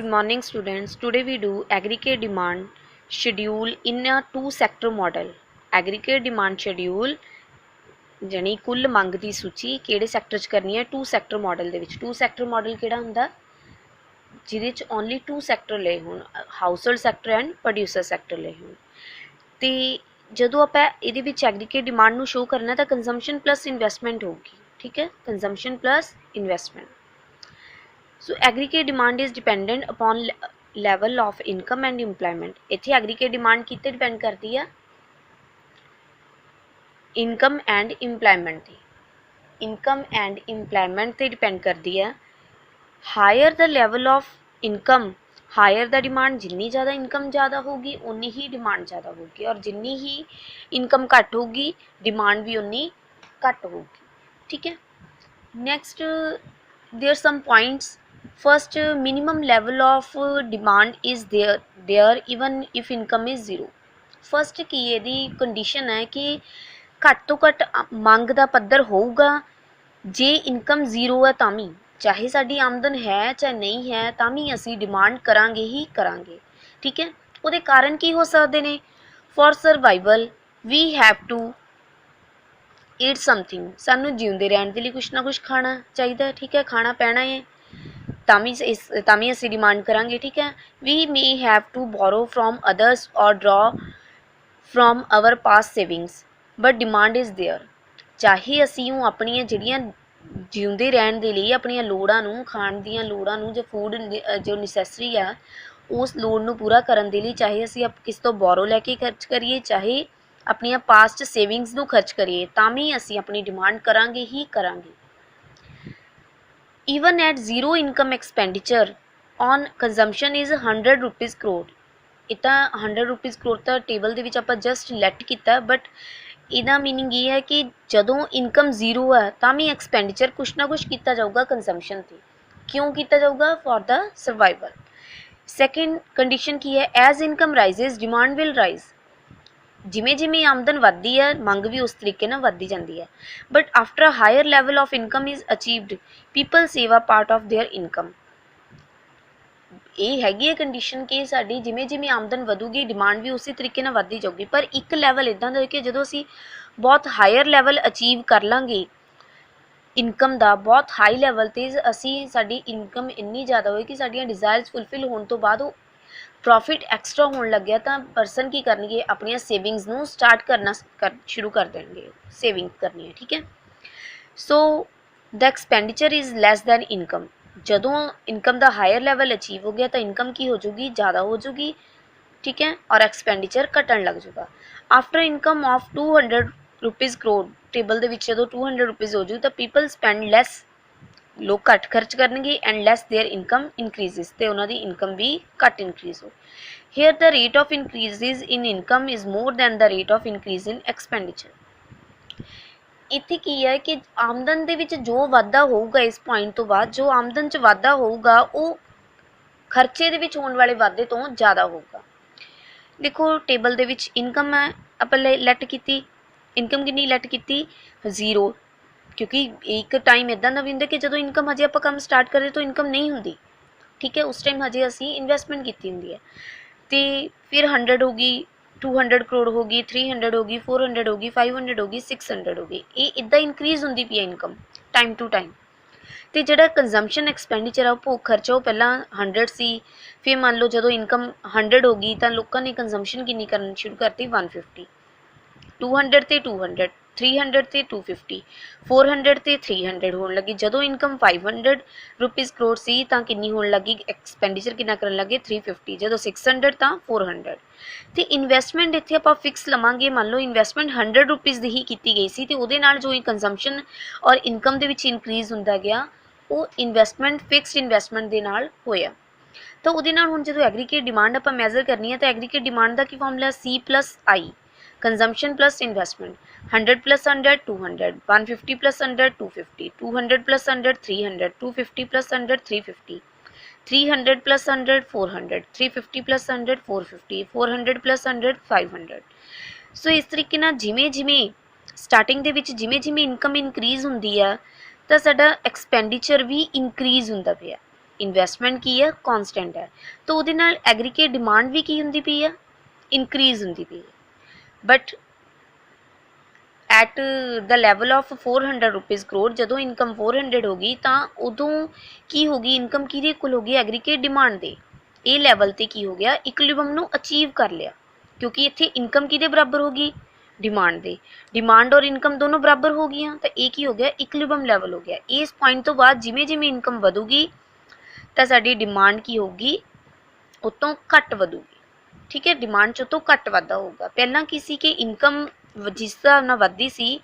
Good morning students. Today we do aggregate demand schedule in a two sector model. Aggregate demand schedule ਜਾਨੀ ਕੁੱਲ ਮੰਗ ਦੀ ਸੂਚੀ ਕਿਹੜੇ sector 'ਚ ਕਰਨੀ ਹੈ ਟੂ ਸੈਕਟਰ ਮਾਡਲ ਦੇ ਵਿੱਚ। ਟੂ ਸੈਕਟਰ ਮਾਡਲ ਕਿਹੜਾ ਹੁੰਦਾ ਜਿਹਦੇ 'ਚ ਓਨਲੀ ਟੂ ਸੈਕਟਰ ਲਏ ਹੋਣ, household sector and producer sector ਲਏ ਹੋਣ। ਤੇ ਜਦੋਂ ਆਪਾਂ ਇਹਦੇ ਵਿੱਚ ਐਗਰੀਗੇਟ ਡਿਮਾਂਡ ਨੂੰ ਸ਼ੋ ਕਰਨਾ ਤਾਂ ਕੰਜ਼ੰਪਸ਼ਨ ਪਲੱਸ ਇਨਵੈਸਟਮੈਂਟ ਹੋਊਗੀ, ਠੀਕ ਹੈ, consumption plus investment. So aggregate demand is dependent upon level of income and employment. इत्थे aggregate demand कित्ते depend करती है? Income and employment ते। Income and employment ते depend करती है। Higher the level of income, higher the demand, जिन्नी ज़्यादा income ज़्यादा होगी उन्नी ही demand ज़्यादा होगी, और जिन्नी ही income घट होगी demand भी उन्नी घट होगी, ठीक है। Next there are some points. First, minimum level of demand is there even if income is zero. First की यदि condition है कि घट तो घट मंग दा पद्धर होऊगा जे इनकम जीरो है तां भी, चाहे साडी आमदन है चाहे नहीं है तां भी असी डिमांड करांगे ही करांगे, ठीक है। उहदे कारण की हो सकते ने? For survival we have to eat something, सानू जीउंदे रहण दे लई कुछ ना कुछ खाना चाहिए, ठीक है, खाना पैना है तामी असी डिमांड करांगे, ठीक है। We may have to borrow from others और draw from our past savings but demand is there. चाहे असी अपनियां जिहड़ियां जीउंदे रहण दे लई अपनियां लोड़ां नूं, खाण दीयां लोड़ां नूं, जो फूड जो नसैसरी है उस लोड़ नूं पूरा करन दे लई चाहे असी किस तो बोरो लैके खर्च करिए, चाहे अपनियां पास्ट सेविंग्स नूं खर्च करिए, तां भी असी अपनी डिमांड करांगे ही करांगे। Even at zero income expenditure on consumption is 100 rupees crore। इतना 100 rupees crore ਤਾਂ ਟੇਬਲ ਦੇ ਵਿੱਚ ਆਪਾਂ ਜਸਟ ਲੈਟ ਕੀਤਾ, ਬਟ ਇਹਦਾ ਮੀਨਿੰਗ ਇਹ ਹੈ ਕਿ ਜਦੋਂ ਇਨਕਮ ਜ਼ੀਰੋ ਹੈ ਤਾਂ ਵੀ ਐਕਸਪੈਂਡੀਚਰ ਕੁਛ ਨਾ ਕੁਛ ਕੀਤਾ ਜਾਊਗਾ ਕੰਜ਼ੰਪਸ਼ਨ 'ਤੇ। ਕਿਉਂ ਕੀਤਾ ਜਾਊਗਾ? For the survival. Second condition ਕੀ ਹੈ? As income rises demand will rise. ਜਿਵੇਂ ਜਿਵੇਂ ਆਮਦਨ ਵੱਧਦੀ ਹੈ ਮੰਗ ਵੀ ਉਸ ਤਰੀਕੇ ਨਾਲ ਵੱਧਦੀ ਜਾਂਦੀ ਹੈ, but after a higher level of income is achieved people save a part of their income. ਇਹ ਹੈਗੀ ਹੈ ਕੰਡੀਸ਼ਨ ਕਿ ਸਾਡੀ ਜਿਵੇਂ ਜਿਵੇਂ ਆਮਦਨ ਵਧੂਗੀ ਡਿਮਾਂਡ ਵੀ ਉਸੇ ਤਰੀਕੇ ਨਾਲ ਵੱਧਦੀ ਜਾਊਗੀ, ਪਰ ਇੱਕ ਲੈਵਲ ਇੱਦਾਂ ਦਾ ਕਿ ਜਦੋਂ ਅਸੀਂ ਬਹੁਤ ਹਾਇਰ ਲੈਵਲ ਅਚੀਵ ਕਰ ਲਾਂਗੇ ਇਨਕਮ ਦਾ, ਬਹੁਤ ਹਾਈ ਲੈਵਲ 'ਤੇ ਅਸੀਂ ਸਾਡੀ ਇਨਕਮ ਇੰਨੀ ਜ਼ਿਆਦਾ ਹੋਏ ਕਿ ਸਾਡੀਆਂ ਡਿਜ਼ਾਇਰਸ ਫੁਲਫਿਲ ਹੋਣ ਤੋਂ ਬਾਅਦ ਉਹ ਪ੍ਰੋਫਿਟ ਐਕਸਟਰਾ ਹੋਣ ਲੱਗਿਆ ਤਾਂ ਪਰਸਨ ਕੀ ਕਰਨਗੇ? ਆਪਣੀਆਂ ਸੇਵਿੰਗਸ ਨੂੰ ਸਟਾਰਟ ਕਰਨਾ ਸ਼ੁਰੂ ਕਰ ਦੇਣਗੇ, ਸੇਵਿੰਗ ਕਰਨੀ ਹੈ, ਠੀਕ ਹੈ। So the expenditure is less than income. ਜਦੋਂ ਇਨਕਮ ਦਾ ਹਾਇਰ ਲੈਵਲ ਅਚੀਵ ਹੋ ਗਿਆ ਤਾਂ ਇਨਕਮ ਕੀ ਹੋ ਜੂਗੀ? ਜ਼ਿਆਦਾ ਹੋ ਜੂਗੀ, ਠੀਕ ਹੈ, ਔਰ ਐਕਸਪੈਂਡੀਚਰ ਘਟਣ ਲੱਗ ਜੂਗਾ। After income of 200 rupees crore, table ਦੇ ਵਿੱਚ ਜਦੋਂ 200 ਰੁਪੀਜ਼ ਹੋ ਜੂ ਤਾਂ ਪੀਪਲ ਸਪੈਂਡ ਲੈਸ, ਲੋਕ ਘੱਟ ਖਰਚ ਕਰਨਗੇ, and less their income increases, ਤੇ ਉਹਨਾਂ ਦੀ ਇਨਕਮ ਵੀ ਘੱਟ ਇਨਕਰੀਜ਼ ਹੋ। Here the rate of increases in income is more than the rate of increase in expenditure. ਇੱਥੇ ਕੀ ਹੈ ਕਿ ਆਮਦਨ ਦੇ ਵਿੱਚ ਜੋ ਵਾਧਾ ਹੋਊਗਾ ਇਸ ਪੁਆਇੰਟ ਤੋਂ ਬਾਅਦ, ਜੋ ਆਮਦਨ 'ਚ ਵਾਧਾ ਹੋਊਗਾ ਉਹ ਖਰਚੇ ਦੇ ਵਿੱਚ ਹੋਣ ਵਾਲੇ ਵਾਧੇ ਤੋਂ ਜ਼ਿਆਦਾ ਹੋਊਗਾ। ਦੇਖੋ ਟੇਬਲ ਦੇ ਵਿੱਚ ਇਨਕਮ ਹੈ, ਆਪਾਂ ਲੈਟ ਕੀਤੀ, ਇਨਕਮ ਕਿੰਨੀ ਲੈਟ ਕੀਤੀ? ਜ਼ੀਰੋ, ਕਿਉਂਕਿ ਇੱਕ ਟਾਈਮ ਇੱਦਾਂ ਦਾ ਵੀ ਹੁੰਦਾ ਕਿ ਜਦੋਂ ਇਨਕਮ ਹਜੇ ਆਪਾਂ ਕੰਮ ਸਟਾਰਟ ਕਰਦੇ ਤਾਂ ਇਨਕਮ ਨਹੀਂ ਹੁੰਦੀ, ਠੀਕ ਹੈ, ਉਸ ਟਾਈਮ ਹਜੇ ਅਸੀਂ ਇਨਵੈਸਟਮੈਂਟ ਕੀਤੀ ਹੁੰਦੀ ਹੈ। ਅਤੇ ਫਿਰ 100 ਹੋ ਗਈ, 200 ਕਰੋੜ ਹੋ ਗਈ, 300 ਹੋ ਗਈ, 400 ਹੋ ਗਈ, 500 ਹੋ ਗਈ, 600 ਹੋ ਗਈ, ਇਹ ਇੱਦਾਂ ਇਨਕਰੀਜ਼ ਹੁੰਦੀ ਪਈ ਹੈ ਇਨਕਮ ਟਾਈਮ ਟੂ ਟਾਈਮ। ਅਤੇ ਜਿਹੜਾ ਕੰਜ਼ੰਪਸ਼ਨ ਐਕਸਪੈਂਡੀਚਰ ਆ, ਭੋਗ ਖਰਚਾ, ਉਹ ਪਹਿਲਾਂ 100 ਸੀ, ਫਿਰ ਮੰਨ ਲਓ ਜਦੋਂ ਇਨਕਮ 100 ਹੋ ਗਈ ਤਾਂ ਲੋਕਾਂ ਨੇ ਕੰਜ਼ੰਪਸ਼ਨ ਕਿੰਨੀ ਕਰਨੀ ਸ਼ੁਰੂ ਕਰਤੀ? 150, 200 ਤੇ 200, 300 ਤੇ 250, 400 ਤੇ 300 ਹੋਣ ਲੱਗੀ। ਜਦੋਂ ਇਨਕਮ 500 ਰੁਪੀਜ਼ ਕਰੋੜ ਸੀ ਤਾਂ ਕਿੰਨੀ ਹੋਣ ਲੱਗੀ? ਐਕਸਪੈਂਡੀਚਰ ਕਿੰਨਾ ਕਰਨ ਲੱਗੇ? 350। ਜਦੋਂ 600 ਤਾਂ 400। ਤੇ ਇਨਵੈਸਟਮੈਂਟ ਇੱਥੇ ਆਪਾਂ ਫਿਕਸ ਲਵਾਂਗੇ, ਮੰਨ ਲਓ ਇਨਵੈਸਟਮੈਂਟ 100 ਰੁਪੀਜ਼ ਦੀ ਹੀ ਕੀਤੀ ਗਈ ਸੀ, ਅਤੇ ਉਹਦੇ ਨਾਲ ਜੋ ਕੰਜ਼ੰਪਸ਼ਨ ਔਰ ਇਨਕਮ ਦੇ ਵਿੱਚ ਇਨਕਰੀਜ਼ ਹੁੰਦਾ ਗਿਆ ਉਹ ਇਨਵੈਸਟਮੈਂਟ ਫਿਕਸਡ ਇਨਵੈਸਟਮੈਂਟ ਦੇ ਨਾਲ ਹੋਇਆ। ਤਾਂ ਉਹਦੇ ਨਾਲ ਹੁਣ ਜਦੋਂ ਐਗਰੀਗੇਟ ਡਿਮਾਂਡ ਆਪਾਂ ਮੈਜ਼ਰ ਕਰਨੀ ਹੈ ਤਾਂ ਐਗਰੀਗੇਟ ਡਿਮਾਂਡ ਦਾ ਕੀ formula? C+I, consumption plus investment। 100 plus 100 200, 150 plus 100 250, 200 plus 100 300, 250 plus 100 350, 300 plus 100 400, 350 plus 100 450, 400 plus 100 500। ਸੋ ਇਸ ਤਰੀਕੇ ਨਾਲ ਜਿਵੇਂ ਜਿਵੇਂ ਸਟਾਰਟਿੰਗ ਦੇ ਵਿੱਚ ਜਿਵੇਂ ਜਿਵੇਂ ਇਨਕਮ ਇਨਕਰੀਜ਼ ਹੁੰਦੀ ਆ ਤਾਂ ਸਾਡਾ ਐਕਸਪੈਂਡੀਚਰ ਵੀ ਇਨਕਰੀਜ਼ ਹੁੰਦਾ ਪਿਆ, ਇਨਵੈਸਟਮੈਂਟ ਕੀ ਹੈ, ਕੌਨਸਟੈਂਟ ਹੈ, ਤਾਂ ਉਹਦੇ ਨਾਲ ਐਗਰੀਗੇਟ ਡਿਮਾਂਡ ਵੀ ਕੀ ਹੁੰਦੀ ਪਈ ਹੈ, ਇਨਕਰੀਜ਼ ਹੁੰਦੀ ਪਈ ਹੈ। But at the level of 400 rupees crore, ਜਦੋਂ ਇਨਕਮ 400 ਹੋ ਗਈ ਤਾਂ ਉਦੋਂ ਕੀ ਹੋ ਗਈ, ਇਨਕਮ ਕਿਹਦੇ ਇਕੁਅਲ ਹੋ ਗਈ, ਐਗਰੀਗੇਟ ਡਿਮਾਂਡ ਦੇ। ਇਹ ਲੈਵਲ ਤੇ ਕੀ ਹੋ ਗਿਆ, ਇਕੁਇਲਿਬਰਮ ਨੂੰ ਅਚੀਵ ਕਰ ਲਿਆ, ਕਿਉਂਕਿ ਇੱਥੇ ਇਨਕਮ ਕਿਹਦੇ ਬਰਾਬਰ ਹੋ ਗਈ, ਡਿਮਾਂਡ ਦੇ। ਡਿਮਾਂਡ ਔਰ ਇਨਕਮ ਦੋਨੋਂ ਬਰਾਬਰ ਹੋ ਗਈਆਂ ਤਾਂ ਇਹ ਕੀ ਹੋ ਗਿਆ, ਇਕੁਇਲਿਬਰਮ ਲੈਵਲ ਹੋ ਗਿਆ। ਇਸ ਪੁਆਇੰਟ ਤੋਂ ਬਾਅਦ ਜਿਵੇਂ ਜਿਵੇਂ ਇਨਕਮ ਵਧੂਗੀ ਤਾਂ ਸਾਡੀ ਡਿਮਾਂਡ ਕੀ ਹੋਊਗੀ, ਉਤੋਂ ਘੱਟ ਵਧੂਗੀ। ਠੀਕ ਹੈ, ਡਿਮਾਂਡ 'ਚ ਉਤੋਂ ਘੱਟ ਵਾਧਾ ਹੋਊਗਾ। ਪਹਿਲਾਂ ਕੀ ਸੀ ਕਿ ਇਨਕਮ ਜਿਸ ਹਿਸਾਬ ਨਾਲ ਵੱਧਦੀ ਸੀ,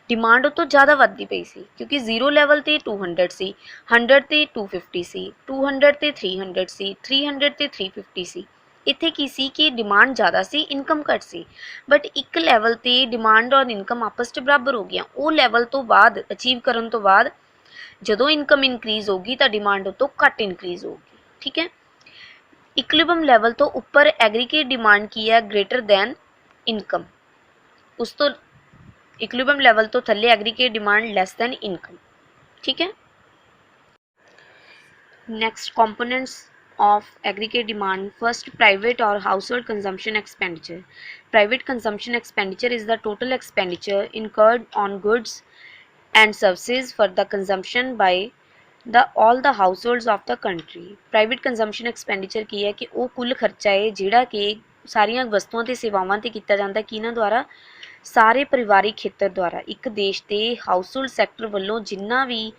ਡਿਮਾਂਡ ਉਹ ਤੋਂ ਜ਼ਿਆਦਾ ਵੱਧਦੀ ਪਈ ਸੀ, ਕਿਉਂਕਿ 0 ਲੈਵਲ 'ਤੇ 200 ਸੀ, 100 'ਤੇ 250 ਸੀ, 200 'ਤੇ 300 ਸੀ, 300 'ਤੇ 350 ਸੀ। ਇੱਥੇ ਕੀ ਸੀ ਕਿ ਡਿਮਾਂਡ ਜ਼ਿਆਦਾ ਸੀ, ਇਨਕਮ ਘੱਟ ਸੀ। ਬਟ ਇੱਕ ਲੈਵਲ 'ਤੇ ਡਿਮਾਂਡ ਔਰ ਇਨਕਮ ਆਪਸ 'ਚ ਬਰਾਬਰ ਹੋ ਗਈਆਂ। ਉਹ ਲੈਵਲ ਤੋਂ ਬਾਅਦ ਅਚੀਵ ਕਰਨ ਤੋਂ ਬਾਅਦ ਜਦੋਂ ਇਨਕਮ ਇਨਕਰੀਜ਼ ਹੋਊਗੀ ਤਾਂ ਡਿਮਾਂਡ ਉਹ ਤੋਂ ਘੱਟ ਇਨਕਰੀਜ਼ ਹੋਊਗੀ। ਠੀਕ ਹੈ, ਇਕੁਇਲਿਬਰਮ ਲੈਵਲ ਤੋਂ ਉੱਪਰ ਐਗਰੀਗੇਟ ਡਿਮਾਂਡ ਕੀ ਹੈ, ਗ੍ਰੇਟਰ ਦੈਨ ਇਨਕਮ। ਉਸ ਤੋਂ ਇਕੁਇਲਿਬਰਮ ਲੈਵਲ ਤੋਂ ਥੱਲੇ ਐਗਰੀਗੇਟ ਡਿਮਾਂਡ ਲੈਸ ਦੈਨ ਇਨਕਮ। ਠੀਕ ਹੈ, next components of aggregate demand. First, private or household consumption expenditure. Private consumption expenditure is the total expenditure incurred on goods and services for the consumption by all the households of the country. Private consumption expenditure ਕੀ ਹੈ ਕਿ ਉਹ ਕੁੱਲ ਖਰਚਾ ਹੈ ਜਿਹੜਾ ਕਿ ਸਾਰੀਆਂ ਵਸਤੂਆਂ ਤੇ ਸੇਵਾਵਾਂ ਤੇ ਕੀਤਾ ਜਾਂਦਾ, ਕਿਹਨਾਂ ਦੁਆਰਾ, ਸਾਰੇ ਪਰਿਵਾਰਿਕ ਖੇਤਰ ਦੁਆਰਾ। ਇੱਕ ਦੇਸ਼ ਦੇ ਹਾਊਸਹੋਲਡ ਸੈਕਟਰ ਵੱਲੋਂ ਜਿੰਨਾ ਵੀ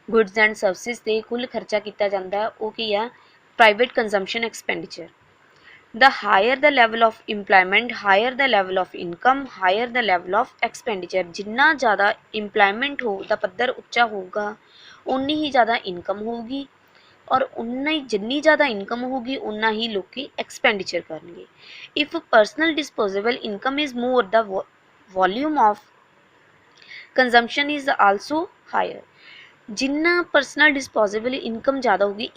ਗੁੱਡਸ ਐਂਡ ਸਰਵਿਸਿਜ਼ ਤੇ ਕੁੱਲ ਖਰਚਾ ਕੀਤਾ ਜਾਂਦਾ ਉਹ ਕੀ ਆ, private consumption expenditure. The higher the level of employment, higher the level of income, higher the level of expenditure. ਜਿੰਨਾ ਜ਼ਿਆਦਾ employment ਹੋ ਦਾ ਪੱਧਰ ਉੱਚਾ ਹੋਊਗਾ ਉਨੀ ਹੀ ਜ਼ਿਆਦਾ ਇਨਕਮ ਹੋਊਗੀ, ਔਰ ਉਨਾ ਹੀ ਜਿੰਨੀ ਜ਼ਿਆਦਾ ਇਨਕਮ ਹੋਊਗੀ ਉਨਾ ਹੀ ਲੋਕੀ ਐਕਸਪੈਂਡੀਚਰ ਕਰਨਗੇ। If personal disposable income is more, the volume of consumption is also higher. ਜਿੰਨਾ ਪਰਸਨਲ ਡਿਸਪੋਜ਼ੇਬਲ ਇਨਕਮ ਜ਼ਿਆਦਾ ਹੋਊਗੀ,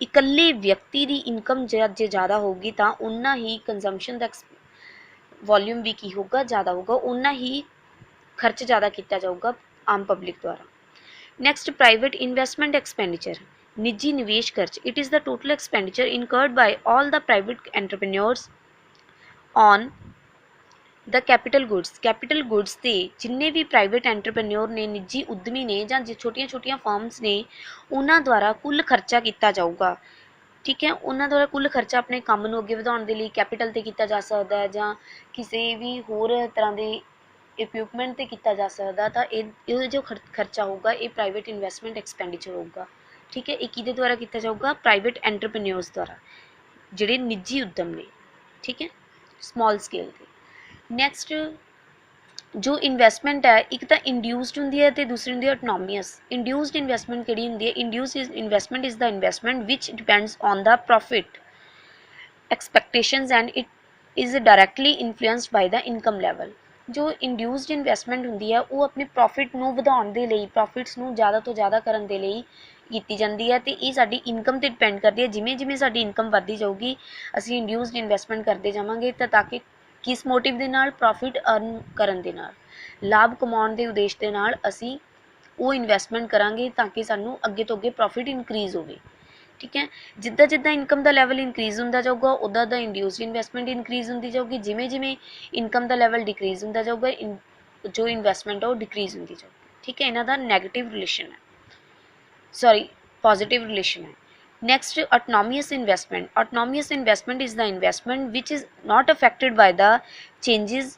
ਇਕੱਲੇ ਵਿਅਕਤੀ ਦੀ ਇਨਕਮ ਜੇ ਜ਼ਿਆਦਾ ਹੋਊਗੀ ਤਾਂ ਉਨਾ ਹੀ ਕੰਜ਼ੰਪਸ਼ਨ ਦਾ ਵੋਲਿਊਮ ਵੀ ਕੀ ਹੋਊਗਾ, ਜ਼ਿਆਦਾ ਹੋਊਗਾ, ਉਨਾ ਹੀ ਖਰਚ ਜ਼ਿਆਦਾ ਕੀਤਾ ਜਾਊਗਾ ਆਮ ਪਬਲਿਕ ਦੁਆਰਾ। ਨੈਕਸਟ, ਪ੍ਰਾਈਵੇਟ ਇਨਵੈਸਟਮੈਂਟ ਐਕਸਪੈਂਡੀਚਰ, ਨਿੱਜੀ ਨਿਵੇਸ਼ ਖਰਚ। It is the total expenditure incurred by all the private entrepreneurs on the capital goods. Capital goods 'ਤੇ ਜਿੰਨੇ ਵੀ ਪ੍ਰਾਈਵੇਟ ਐਂਟਰਪ੍ਰੇਨਿਓਰ ਨੇ, ਨਿੱਜੀ ਉਦਮੀ ਨੇ ਜਾਂ ਛੋਟੀਆਂ ਛੋਟੀਆਂ ਫਰਮਸ ਨੇ, ਉਹਨਾਂ ਦੁਆਰਾ ਕੁੱਲ ਖਰਚਾ ਕੀਤਾ ਜਾਊਗਾ। ਠੀਕ ਹੈ, ਉਹਨਾਂ ਦੁਆਰਾ ਕੁੱਲ ਖਰਚਾ ਆਪਣੇ ਕੰਮ ਨੂੰ ਅੱਗੇ ਵਧਾਉਣ ਦੇ ਲਈ ਕੈਪੀਟਲ 'ਤੇ ਕੀਤਾ ਜਾ ਸਕਦਾ ਹੈ ਜਾਂ ਕਿਸੇ ਵੀ ਹੋਰ ਤਰ੍ਹਾਂ ਦੇ ਇਕਵਿਪਮੈਂਟ 'ਤੇ ਕੀਤਾ ਜਾ ਸਕਦਾ। ਤਾਂ ਇਹ ਜੋ ਖਰਚਾ ਹੋਊਗਾ ਇਹ ਪ੍ਰਾਈਵੇਟ ਇਨਵੈਸਟਮੈਂਟ ਐਕਸਪੈਂਡੀਚਰ ਹੋਊਗਾ। ਠੀਕ ਹੈ, ਇਹ ਕਿਹਦੇ ਦੁਆਰਾ ਕੀਤਾ ਜਾਊਗਾ, ਪ੍ਰਾਈਵੇਟ ਐਂਟਰਪ੍ਰੇਨਿਓਰਸ ਦੁਆਰਾ, ਜਿਹੜੇ ਨਿੱਜੀ ਉਦਮ ਨੇ। ਠੀਕ ਹੈ, ਸਮਾਲ ਸਕੇਲ 'ਤੇ। ਨੈਕਸਟ, ਜੋ ਇਨਵੈਸਟਮੈਂਟ ਹੈ, ਇੱਕ ਤਾਂ ਇੰਡਿਊਸਡ ਹੁੰਦੀ ਹੈ ਅਤੇ ਦੂਸਰੀ ਹੁੰਦੀ ਹੈ ਆਟੋਨੋਮੀਅਸ। ਇੰਡਿਊਸਡ ਇਨਵੈਸਟਮੈਂਟ ਕਿਹੜੀ ਹੁੰਦੀ ਹੈ, induced investment is the investment which depends on the profit expectations and it is directly influenced by the income level. ਜੋ ਇੰਡਿਊਸਡ ਇਨਵੈਸਟਮੈਂਟ ਹੁੰਦੀ ਹੈ ਉਹ ਆਪਣੇ ਪ੍ਰੋਫਿਟ ਨੂੰ ਵਧਾਉਣ ਦੇ ਲਈ, ਪ੍ਰੋਫਿਟਸ ਨੂੰ ਜ਼ਿਆਦਾ ਤੋਂ ਜ਼ਿਆਦਾ ਕਰਨ ਦੇ ਲਈ ਕੀਤੀ ਜਾਂਦੀ ਹੈ, ਅਤੇ ਇਹ ਸਾਡੀ ਇਨਕਮ 'ਤੇ ਡਿਪੈਂਡ ਕਰਦੀ ਹੈ। ਜਿਵੇਂ ਜਿਵੇਂ ਸਾਡੀ ਇਨਕਮ ਵੱਧਦੀ ਜਾਊਗੀ ਅਸੀਂ ਇੰਡਿਊਸਡ ਇਨਵੈਸਟਮੈਂਟ ਕਰਦੇ ਜਾਵਾਂਗੇ, ਤਾਂ ਕਿ ਕਿਸ ਮੋਟਿਵ ਦੇ ਨਾਲ, ਪ੍ਰੋਫਿਟ ਅਰਨ ਕਰਨ ਦੇ ਨਾਲ, ਲਾਭ ਕਮਾਉਣ ਦੇ ਉਦੇਸ਼ ਦੇ ਨਾਲ ਅਸੀਂ ਉਹ ਇਨਵੈਸਟਮੈਂਟ ਕਰਾਂਗੇ ਤਾਂ ਕਿ ਸਾਨੂੰ ਅੱਗੇ ਤੋਂ ਅੱਗੇ ਪ੍ਰੋਫਿਟ ਇਨਕਰੀਜ਼ ਹੋਵੇ। ਠੀਕ ਹੈ, ਜਿੱਦਾਂ ਜਿੱਦਾਂ ਇਨਕਮ ਦਾ ਲੈਵਲ ਇਨਕਰੀਜ਼ ਹੁੰਦਾ ਜਾਊਗਾ ਉੱਦਾਂ ਦਾ ਇੰਡਿਊਸਡ ਇਨਵੈਸਟਮੈਂਟ ਇਨਕਰੀਜ਼ ਹੁੰਦੀ ਜਾਊਗੀ। ਜਿਵੇਂ ਜਿਵੇਂ ਇਨਕਮ ਦਾ ਲੈਵਲ ਡਿਕਰੀਜ਼ ਹੁੰਦਾ ਜਾਊਗਾ ਜੋ ਇਨਵੈਸਟਮੈਂਟ ਆ ਉਹ ਡਿਕਰੀਜ਼ ਹੁੰਦੀ ਜਾਊਗੀ। ਠੀਕ ਹੈ, ਇਹਨਾਂ ਦਾ ਨੈਗੇਟਿਵ ਰਿਲੇਸ਼ਨ ਹੈ, ਪੋਜ਼ੀਟਿਵ ਰਿਲੇਸ਼ਨ ਹੈ। Next, autonomous investment. Autonomous investment is the investment which is not affected by the changes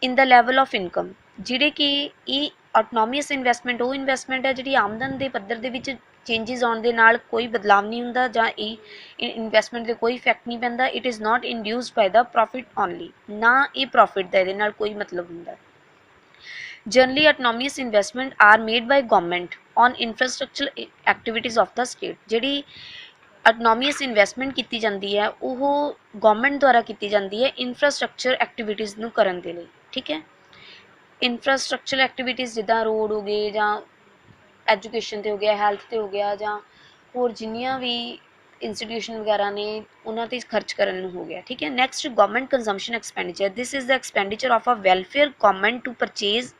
in the level of income. ਜਿਹੜੇ ਕਿ ਇਹ autonomous investment ਉਹ ਇਨਵੈਸਟਮੈਂਟ ਹੈ ਜਿਹੜੀ ਆਮਦਨ ਦੇ ਪੱਧਰ ਦੇ ਵਿੱਚ ਚੇਂਜਿਸ ਆਉਣ ਦੇ ਨਾਲ ਕੋਈ ਬਦਲਾਵ ਨਹੀਂ ਹੁੰਦਾ ਜਾਂ ਇਹ ਇਨਵੈਸਟਮੈਂਟ 'ਤੇ ਕੋਈ ਇਫੈਕਟ ਨਹੀਂ ਪੈਂਦਾ। It is not induced by the profit only, ਨਾ ਇਹ ਪ੍ਰੋਫਿਟ ਦਾ ਇਹਦੇ ਨਾਲ ਕੋਈ ਮਤਲਬ ਹੁੰਦਾ। Generally, autonomous investment are made by government on infrastructure activities of the state. ਜਿਹੜੀ autonomous investment ਕੀਤੀ ਜਾਂਦੀ ਹੈ ਉਹ ਗਵਰਨਮੈਂਟ ਦੁਆਰਾ ਕੀਤੀ ਜਾਂਦੀ ਹੈ ਇਨਫਰਾਸਟਰਕਚਰ ਐਕਟੀਵਿਟੀਜ਼ ਨੂੰ ਕਰਨ ਦੇ ਲਈ। ਠੀਕ ਹੈ, ਇਨਫਰਾਸਟਰਕਚਰ ਐਕਟੀਵਿਟੀਜ਼ ਜਿੱਦਾਂ ਰੋਡ ਹੋ ਗਏ ਜਾਂ ਐਜੂਕੇਸ਼ਨ 'ਤੇ ਹੋ ਗਿਆ, ਹੈਲਥ 'ਤੇ ਹੋ ਗਿਆ, ਜਾਂ ਹੋਰ ਜਿੰਨੀਆਂ ਵੀ ਇੰਸਟੀਟਿਊਸ਼ਨ ਵਗੈਰਾ ਨੇ ਉਹਨਾਂ 'ਤੇ ਖਰਚ ਕਰਨ ਨੂੰ ਹੋ ਗਿਆ। ਠੀਕ ਹੈ, next, government consumption expenditure. This is the expenditure of a welfare government to purchase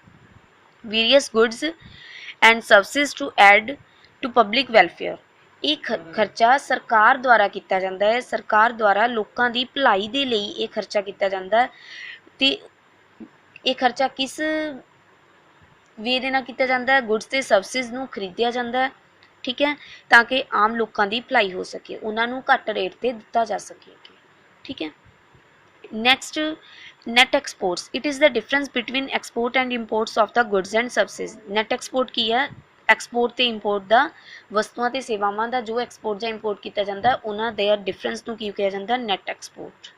various goods and services to add to public welfare. ਇਹ ਖਰਚਾ ਸਰਕਾਰ ਦੁਆਰਾ ਕੀਤਾ ਜਾਂਦਾ ਹੈ, ਸਰਕਾਰ ਦੁਆਰਾ ਲੋਕਾਂ ਦੀ ਭਲਾਈ ਦੇ ਲਈ ਇਹ ਖਰਚਾ ਕੀਤਾ ਜਾਂਦਾ ਹੈ। ਤੇ ਇਹ ਖਰਚਾ ਕਿਸ ਵੇ ਦੇ ਨਾਲ ਕੀਤਾ ਜਾਂਦਾ ਹੈ? ਗੁੱਡਸ ਤੇ ਸਰਵਿਸਿਜ਼ ਨੂੰ ਖਰੀਦਿਆ ਜਾਂਦਾ ਹੈ, ਠੀਕ ਹੈ, ਤਾਂ ਕਿ ਆਮ ਲੋਕਾਂ ਦੀ ਭਲਾਈ ਹੋ ਸਕੇ, ਉਹਨਾਂ ਨੂੰ ਘੱਟ ਰੇਟ ਤੇ ਦਿੱਤਾ ਜਾ ਸਕੇ, ਠੀਕ ਹੈ। Next, net exports. It is the difference between export and imports of the goods and services. Net export ਕੀ ਹੈ? ਐਕਸਪੋਰਟ ਤੇ ਇੰਪੋਰਟ ਦਾ, ਵਸਤੂਆਂ ਤੇ ਸੇਵਾਵਾਂ ਦਾ ਜੋ ਐਕਸਪੋਰਟ ਜਾਂ ਇੰਪੋਰਟ ਕੀਤਾ ਜਾਂਦਾ ਉਹਨਾਂ ਦੇ ਡਿਫਰੈਂਸ ਨੂੰ ਕੀ ਕਿਹਾ ਜਾਂਦਾ? Net export.